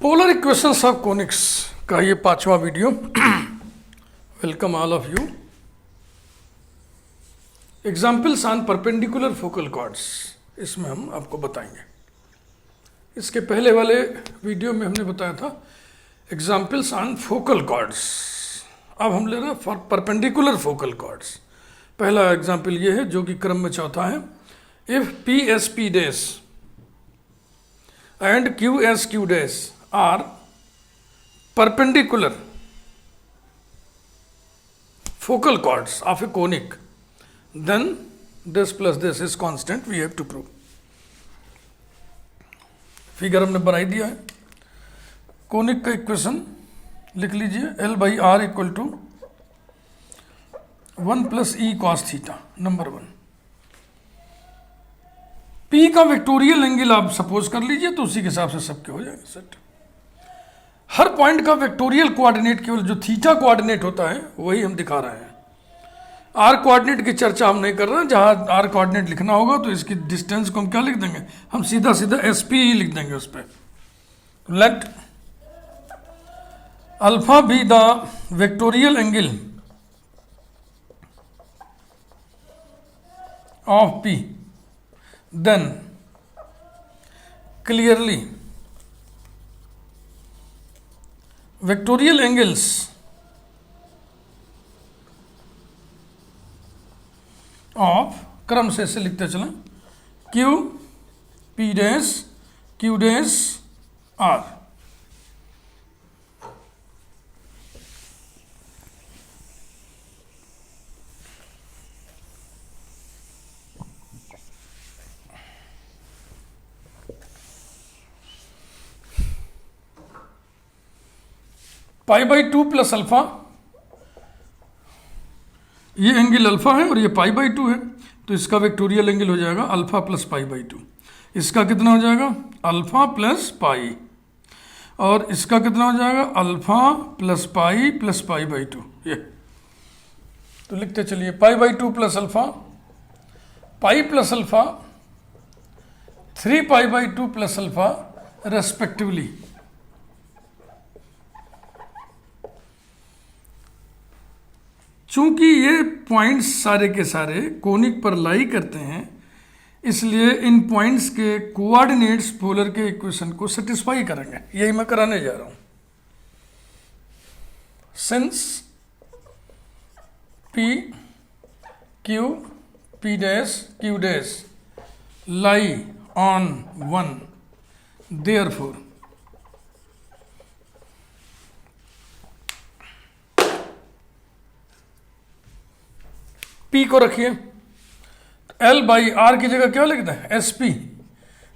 Polar equations of conics का ये 5वां video. Welcome all of you. Examples on perpendicular focal chords, इसमें हम आपको बताएंगे। इसके पहले वाले वीडियो में हमने बताया था एग्जाम्पल्स ऑन फोकल कॉर्ड्स। अब हम ले रहे हैं फॉर परपेंडिकुलर फोकल कॉर्ड्स। पहला एग्जाम्पल ये है जो कि क्रम में चौथा है। If P S P dash and QS dash are perpendicular focal chords of a conic, then this plus this is constant, we have to prove. Figure हमने बनाई दिया है। कोनिक का इक्वेशन लिख लीजिए, L by R equal to 1 plus e cos theta. Number 1, P का vectorial angle आप suppose कर लीजिए तो उसी के हिसाब से सबके हो जाएंगे सेट। हर पॉइंट का वेक्टोरियल कोऑर्डिनेट केवल जो थीटा कोऑर्डिनेट होता है वही हम दिखा रहे हैं। आर कोऑर्डिनेट की चर्चा हम नहीं कर रहे हैं। जहां आर कोऑर्डिनेट लिखना होगा तो इसकी डिस्टेंस को हम क्या लिख देंगे, हम सीधा सीधा एस पी ही लिख देंगे उस पर। Let alpha be the vectorial angle of P, then clearly vectorial angles of, क्रम से ऐसे लिखते चलें, Q P dash Q dash R। Pi by 2 plus alpha, ये एंगल अल्फा है और ये पाई बाई 2 है, तो इसका वेक्टोरियल एंगल हो जाएगा अल्फा प्लस पाई बाई 2। इसका कितना हो जाएगा, अल्फा प्लस पाई, और इसका कितना हो जाएगा, अल्फा प्लस पाई बाई 2। ये तो लिखते चलिए, पाई by 2 plus alpha, pi plus alpha, 3 pi by 2 plus alpha respectively. चूंकि ये पॉइंट्स सारे के सारे कोनिक पर लाई करते हैं, इसलिए इन पॉइंट्स के कोऑर्डिनेट्स पोलर के इक्वेशन को सेटिस्फाई करेंगे। यही मैं कराने जा रहा हूं। Since P Q P dash Q dash lie on 1, therefore P को रखिए, एल बाई आर की जगह क्या लिखते हैं, S P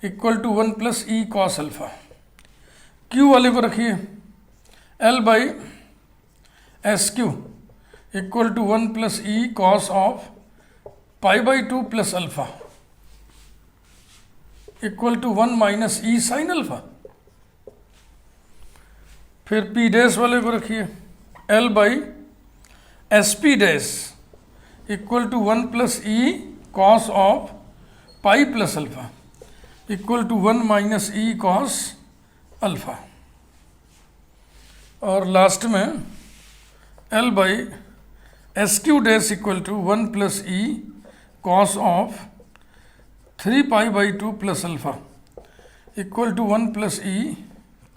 equal to 1 plus e cos alpha. Q वाले को रखिए, L by S Q equal to 1 plus e cos of pi by 2 plus alpha equal to 1 minus E sine alpha. फिर P dash वाले को रखिए, L by S P dash equal to 1 plus e cos of pi plus alpha equal to 1 minus e cos alpha. और last में L by S Q dash equal to 1 plus e cos of 3 pi by 2 plus alpha equal to 1 plus e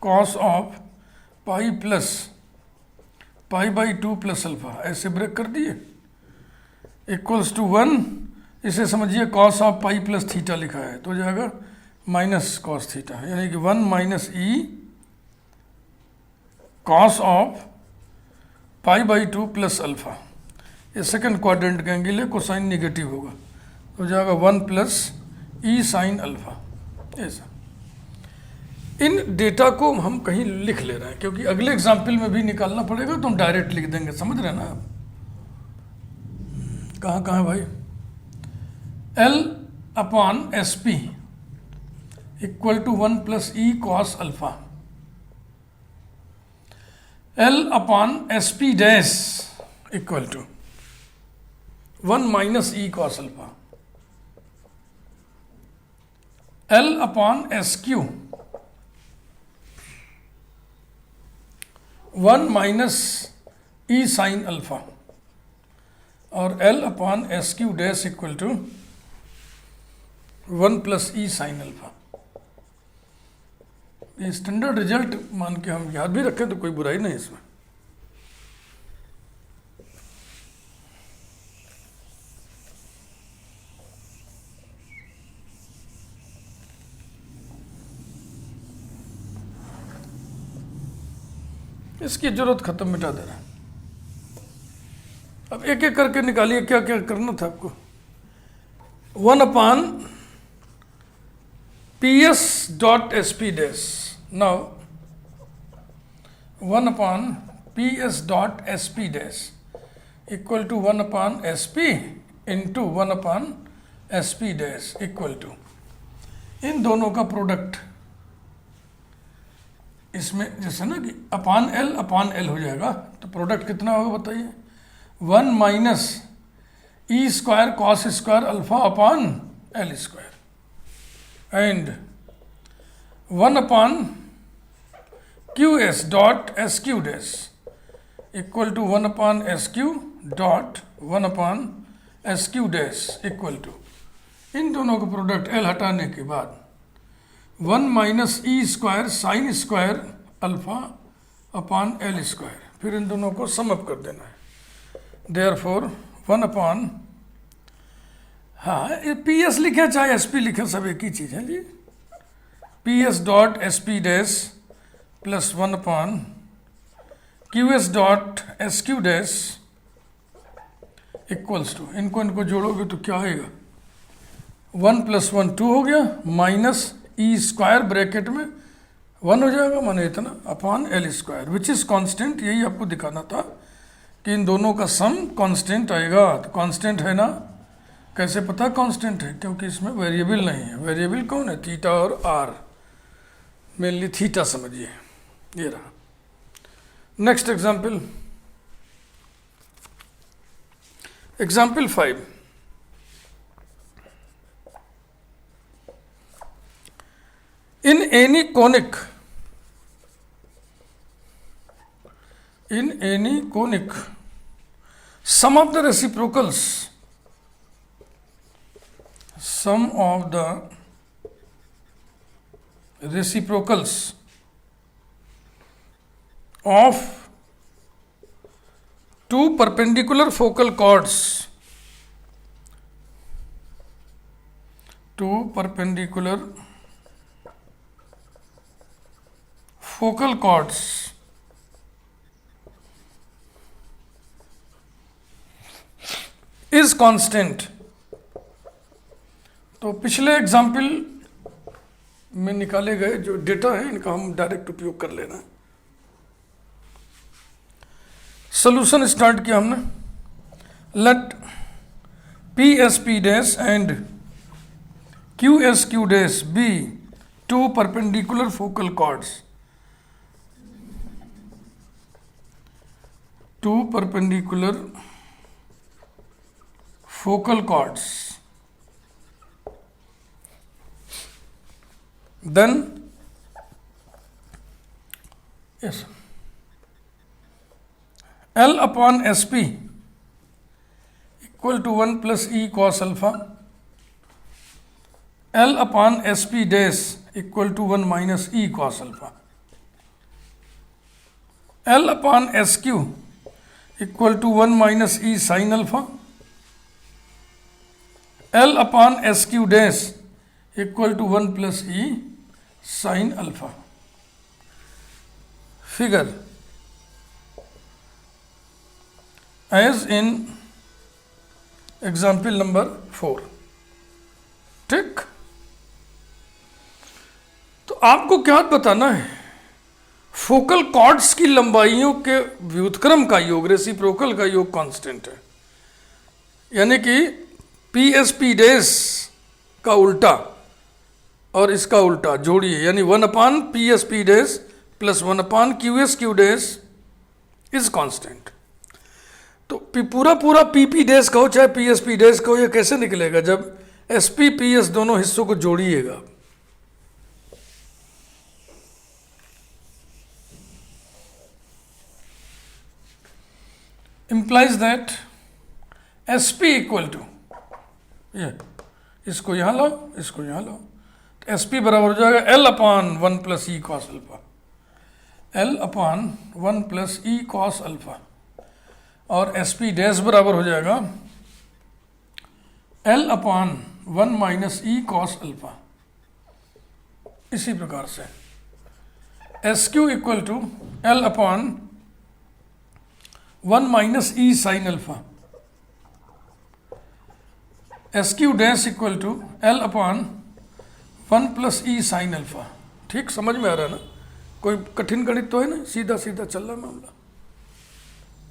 cos of pi by 2 plus alpha. ऐसे break कर दिए, equals to 1, इसे समझिए cos of pi plus theta लिखा है तो हो जाएगा माइनस कॉस थीटा, यानी कि 1 minus e cos of pi by 2 plus alpha. ये सेकंड क्वाड्रेंट का एंगल है, कोसाइन निगेटिव होगा तो हो जाएगा 1 प्लस ई साइन अल्फा। ऐसा इन डेटा को हम कहीं लिख ले रहे हैं क्योंकि अगले एग्जाम्पल में भी निकालना पड़ेगा, तो हम डायरेक्ट लिख देंगे। समझ रहे हैं ना आप? कहाँ है भाई, L upon S P equal to 1 plus e cos alpha, L upon S P dash equal to 1 minus e cos alpha, L upon S Q 1 minus E sine alpha और L upon S Q dash equal to 1 plus E sine alpha. ये standard result मान के हम याद भी रखें तो कोई बुराई नहीं इसमें। इसकी जरूरत खत्म, मिटा दे रहा है। अब एक एक करके निकालिए क्या क्या करना था आपको। 1 upon P S dot S P dash. Now 1 upon P S dot S P dash equal to 1 upon S P into 1 upon S P dash equal to इन दोनों का प्रोडक्ट। इसमें जैसे ना कि अपान एल हो जाएगा, तो प्रोडक्ट कितना होगा बताइए। 1 minus E square cos square alpha upon L square and 1 upon Q S dot S Q dash equal to 1 upon S Q dot 1 upon S Q dash equal to इन दोनों का product L हटाने के बाद 1 minus ई square sine square alpha upon L square, फिर इन दोनों को सम अप कर देना है। देयरफॉर 1 अपॉन, हाँ पी एस लिखे चाहे एस पी लिखे सब एक ही चीज़ है जी। P S dot S P dash plus 1 upon Q S dot S Q dash equals to, इनको जोड़ोगे तो क्या आएगा। 1 प्लस 1 2 हो गया, माइनस ई स्क्वायर ब्रैकेट में 1 हो जाएगा, माने इतना upon L square which is constant. यही आपको दिखाना था कि इन दोनों का सम कांस्टेंट आएगा। तो कांस्टेंट है ना, कैसे पता कांस्टेंट है, क्योंकि इसमें वेरिएबल नहीं है। वेरिएबल कौन है, थीटा और आर, मेनली थीटा समझिए। ये रहा next example, example 5। In any conic, sum of the reciprocals of two perpendicular focal chords, focal chords is constant। तो पिछले एग्जाम्पल में निकाले गए जो डेटा है इनका हम डायरेक्ट उपयोग कर लेना है। सोल्यूशन स्टार्ट किया हमने। Let P S P dash and Q S Q dash be two perpendicular focal chords. Two perpendicular focal chords, then yes, L upon SP equal to 1 plus E cos alpha, L upon SP dash equal to 1 minus E cos alpha, L upon SQ equal to 1 minus E sine alpha, L upon S Q dash equal to 1 plus E sine alpha. Figure as in example number 4। ठीक, तो आपको क्या बताना है, focal chords की लंबाइयों के व्युत्क्रम का योग, रेसिप्रोकल का योग कांस्टेंट है। यानी कि पी एस पी डैश का उल्टा और इसका उल्टा जोड़िए, यानी 1 upon P S P dash plus 1 upon Q S Q dash is constant. तो पूरा पी पी डैश कहो चाहे पी एस पी डैश कहो, ये कैसे निकलेगा जब एस पी पी एस दोनों हिस्सों को जोड़िएगा। implies that SP equal to, ये इसको यहाँ लाओ, इसको यहाँ लाओ, तो SP बराबर हो जाएगा L upon 1 plus e cos alpha, L upon 1 plus e cos alpha, और SP डैश बराबर हो जाएगा L upon 1 minus e cos alpha. इसी प्रकार से SQ equal to L upon 1 minus E sine alpha, SQ dash equal to L upon 1 plus E sine alpha. ठीक, समझ में आ रहा है ना, कोई कठिन गणित तो है ना, सीधा सीधा चल रहा मामला।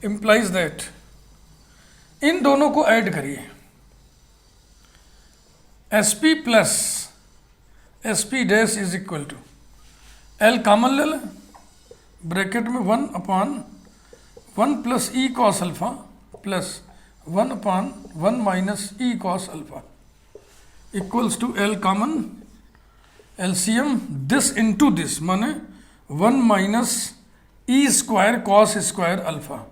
इम्प्लाइज दैट, इन दोनों को ऐड करिए, SP plus SP dash is equal to L common ले लें, ब्रैकेट में 1 upon 1 plus e cos alpha plus 1 upon 1 minus e cos alpha equals to L common, LCM this into this, माने 1 minus ई square cos square alpha.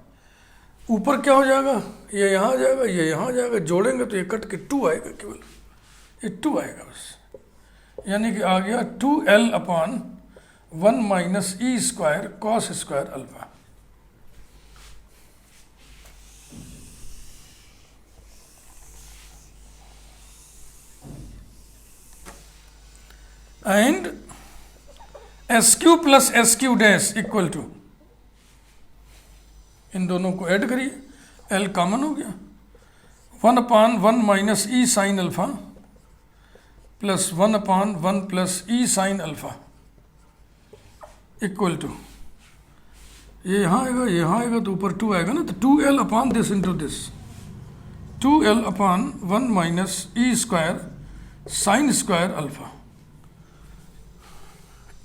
ऊपर क्या हो जाएगा, ये यहाँ आ जाएगा, ये यहाँ आ जाएगा, जोड़ेंगे तो ये कट के 2 आएगा, केवल ये 2 आएगा बस, यानी कि आ गया 2L upon 1 minus E square cos square alpha. And SQ plus SQ dash equal to, इन दोनों को ऐड करिए, L कॉमन हो गया, 1 upon 1 minus E sine alpha plus 1 upon 1 plus E sine alpha equal to, ये यहाँ आएगा, ये यहाँ आएगा, तो ऊपर 2 आएगा ना, तो 2L upon this into this, 2L upon 1 minus E square sine square alpha.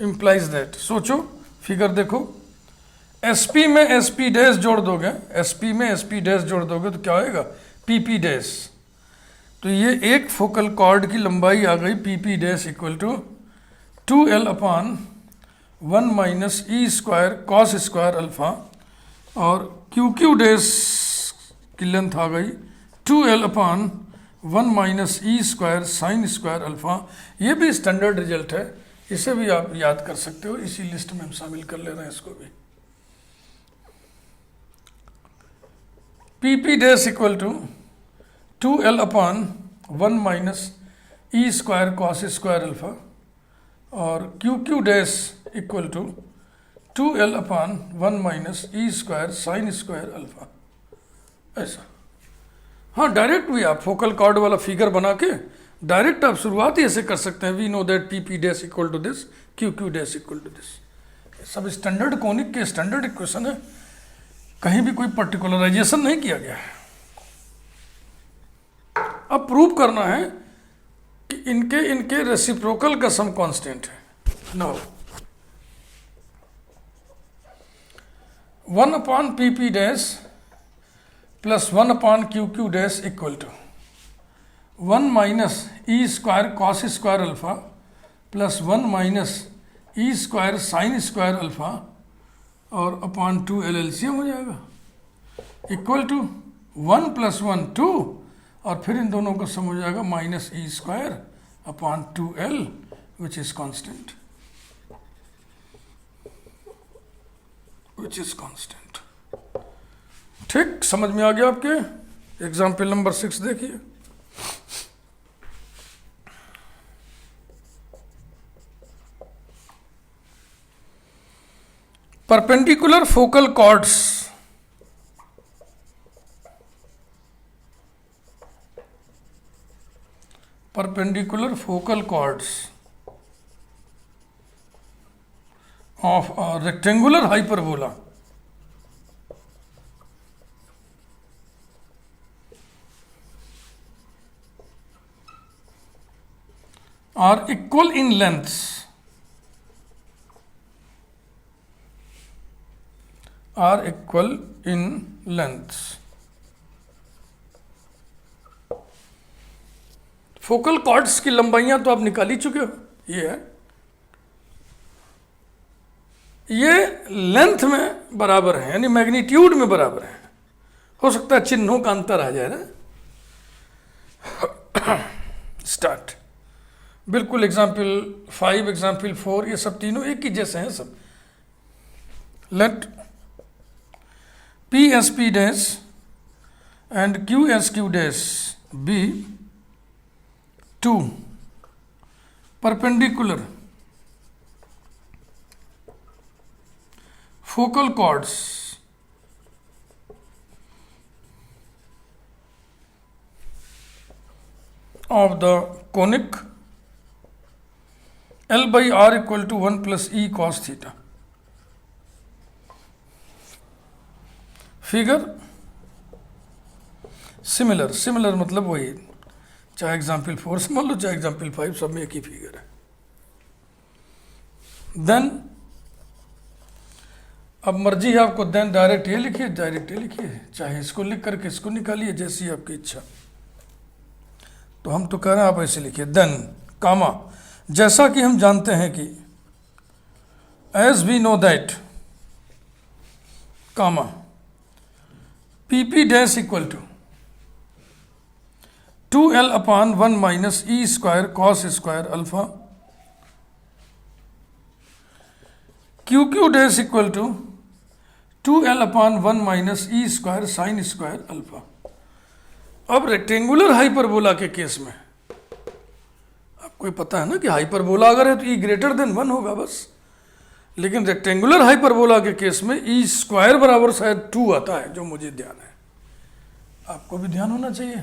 Implies that, सोचो, फिगर देखो, SP में SP डैश जोड़ दोगे, SP में SP डैश जोड़ दोगे तो क्या होएगा, PP डैश। तो ये एक फोकल कॉर्ड की लंबाई आ गई PP dash equal to 2L upon 1 minus E square cos square alpha, और QQ डैश की लेंथ आ गई 2L अपान 1 माइनस ई स्क्वायर साइन स्क्वायर अल्फा। ये भी स्टैंडर्ड रिजल्ट है, इसे भी आप याद कर सकते हो, इसी लिस्ट में हम शामिल कर ले रहे हैं इसको भी। PP dash equal to 2L upon 1 minus E square cos square alpha, और QQ dash equal to 2L upon 1 minus E square sine square alpha. ऐसा, हाँ, डायरेक्ट भी आप फोकल कॉर्ड वाला फिगर बना के डायरेक्ट आप शुरुआत ही ऐसे कर सकते हैं, we know that PP dash equal to this, QQ dash equal to this. सब स्टैंडर्ड कोनिक के स्टैंडर्ड इक्वेशन है, कहीं भी कोई पर्टिकुलराइजेशन नहीं किया गया है। अब प्रूव करना है कि इनके रेसिप्रोकल का सम कांस्टेंट है। Now 1 upon PP dash plus 1 upon QQ dash equal to 1 minus E square cos square alpha plus 1 minus E square sine square alpha, और अपान 2L LCM हो जाएगा इक्वल टू 1 प्लस 1 2, और फिर इन दोनों का सम हो जाएगा minus E square upon 2L which is constant, which is constant. ठीक, समझ में आ गया आपके? एग्जाम्पल नंबर 6 देखिए। Perpendicular focal chords of a rectangular hyperbola are equal in lengths focal chords की लंबाइयां तो आप निकाल ही चुके हो, ये है, ये लेंथ में बराबर है, यानी मैग्नीट्यूड में बराबर है, हो सकता है चिन्हों का अंतर आ जाए ना। स्टार्ट। बिल्कुल एग्जाम्पल 5, एग्जाम्पल 4 ये सब तीनों एक ही जैसे हैं सब। Let P S P dash and Q S Q dash be two perpendicular focal chords of the conic L by R equal to 1 plus E cos theta. Figure similar मतलब वही, चाहे एग्जाम्पल 4 समझ लो चाहे एग्जाम्पल 5, सब में एक ही figure है। Then अब मर्जी है आपको, देन डायरेक्ट ये लिखिए, डायरेक्ट ये लिखिए, चाहे इसको लिख करके इसको निकालिए, जैसी आपकी इच्छा। तो हम तो कह रहे हैं आप ऐसे लिखिए, देन कामा, जैसा कि हम जानते हैं कि as we know that comma P P dash equal to 2L upon 1 minus E square cos square alpha, Q Q dash equal to 2L upon 1 minus E square sine square alpha. अब rectangular hyperbola के case में आपको पता है ना कि hyperbola अगर है तो ई ग्रेटर देन 1 होगा बस, लेकिन रेक्टेंगुलर हाइपरबोला के केस में ई स्क्वायर बराबर शायद 2 आता है, जो मुझे ध्यान है, आपको भी ध्यान होना चाहिए।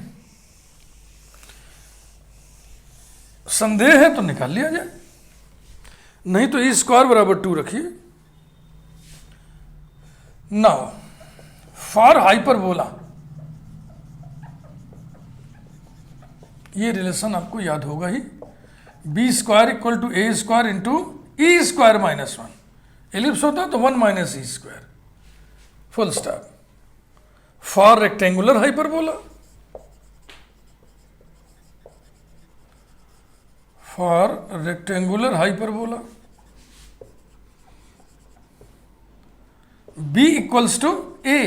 संदेह है तो निकाल लिया जाए, नहीं तो ई स्क्वायर बराबर 2 रखिए। नाउ फॉर हाइपरबोला ये रिलेशन आपको याद होगा ही, B square equal to A square into E square minus 1, ellipse होता तो 1 minus E square, full stop. For rectangular hyperbola, for rectangular hyperbola b equals to a,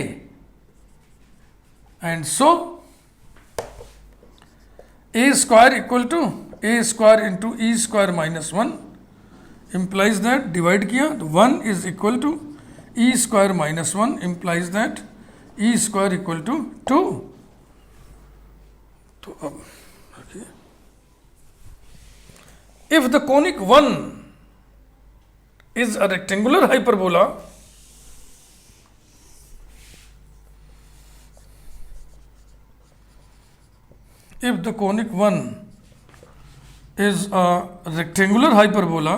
and so a square equal to a square into e square minus 1 implies that, divide किया तो 1 is equal to e square minus 1 implies that e square equal to 2। तो अब if the conic 1 is a rectangular hyperbola, if the conic 1 is a rectangular hyperbola,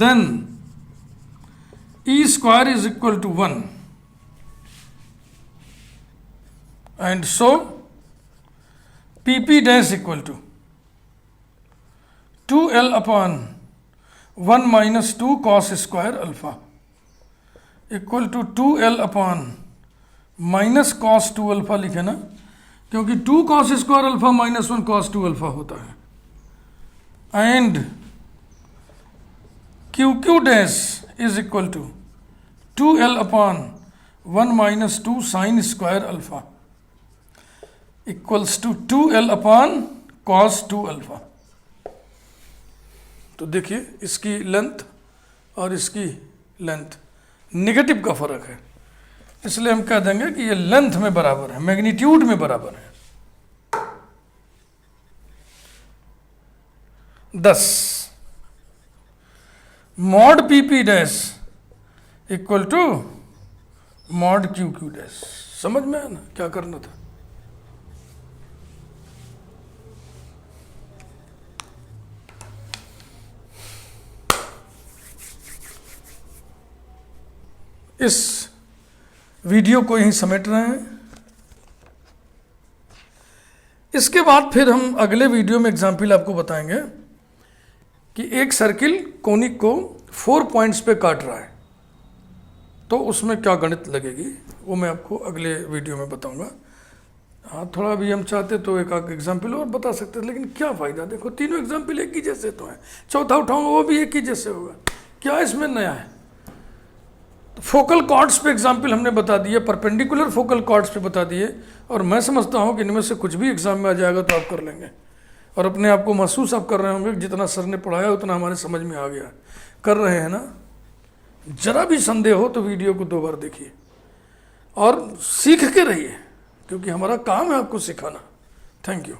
then e square is equal to 1, and so PP dash equal to 2L upon 1 minus 2 cos square alpha equal to 2L upon minus cos 2 alpha लिखे ना, क्योंकि 2 cos square alpha minus 1 cos 2 alpha होता है, and QQ dash is equal to 2L upon 1 minus 2 sin square alpha equals to 2L upon cos 2 alpha. तो देखिए इसकी length और इसकी लेंथ निगेटिव का फर्क है, इसलिए हम कह देंगे कि ये लेंथ में बराबर है, मैग्नीट्यूड में बराबर है। 10 mod P P dash equal to mod Q Q dash. समझ में आया ना क्या करना था? इस वीडियो को यहीं समेट रहे हैं। इसके बाद फिर हम अगले वीडियो में एग्जाम्पल आपको बताएंगे कि एक सर्किल कोनिक को 4 पॉइंट्स पे काट रहा है, तो उसमें क्या गणित लगेगी वो मैं आपको अगले वीडियो में बताऊंगा। हाँ, थोड़ा भी हम चाहते तो एक आध एग्जाम्पल और बता सकते हैं, लेकिन क्या फ़ायदा, देखो तीनों एग्जाम्पल एक ही जैसे तो हैं, चौथा उठाऊंगा वो भी एक ही जैसे होगा, क्या इसमें नया है? तो फोकल कॉर्ड्स पे एग्जाम्पल हमने बता दिए, परपेंडिकुलर फोकल कॉर्ड्स पे बता दिए, और मैं समझता हूँ कि इनमें से कुछ भी एग्जाम में आ जाएगा तो आप कर लेंगे, और अपने आप को महसूस आप कर रहे होंगे कि जितना सर ने पढ़ाया उतना हमारे समझ में आ गया। कर रहे हैं ना? जरा भी संदेह हो तो वीडियो को 2 बार देखिए और सीख के रहिए, क्योंकि हमारा काम है आपको सिखाना। Thank you.